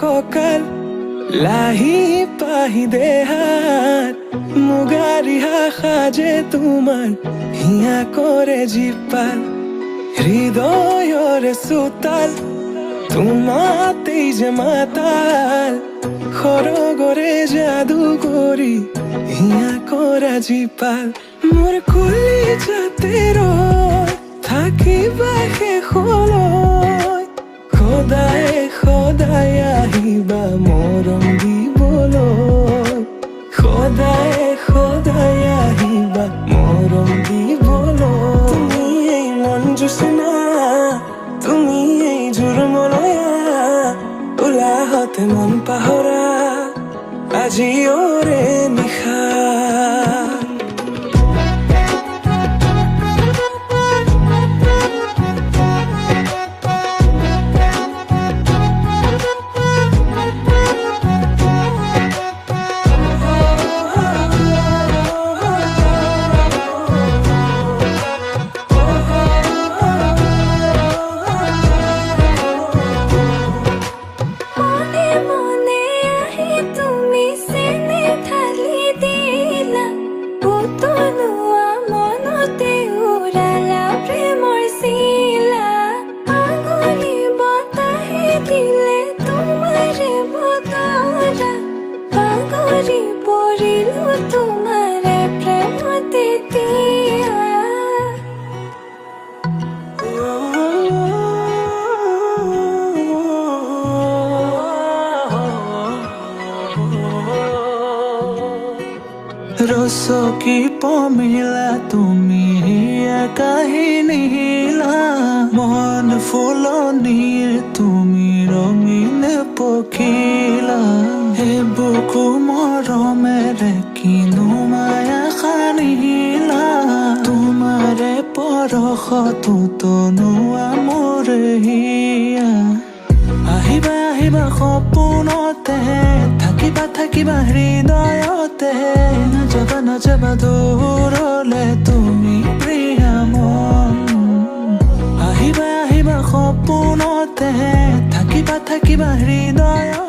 ককাল লাহি পাহি দেহাত মুগারি সাজে তোমাৰ হিয়া কৰে জীপাল হৃদয়ৰে চোতাল তোমাতেই যে মাতাল সৰগৰে যাদু কৰি হিয়া কৰা জীপাল মোৰ কুলি যাতে ৰয় থাকিবা শেষলৈ সদায় সদায় আহিবা মৰম দিবলৈ সদায় সদায় আহিবা মৰম দিবলৈ তুমি এই মন জোচনা তুমি এই জোৰ মলয়া উলাহতে মন পাহৰা আজি ওৰে নিশা রসকি পমিলা তুমি কাহিনী মন ফুলনিৰ তুমি ৰঙীন পখিলা হে বুকু মৰমেৰে কিনো মায়া সানিলা তোমাৰে পৰশতো তনুৱা মোৰ হিয়া আহিবা আহিবা সপোনতে থাকিবা থাকিবা হৃদয়তে নাযাবা নাযাবা দূৰলে তুমি প্ৰিয়া মন আহিবা আহিবা সপোনতে থাকিবা থাকিবা হৃদয়তে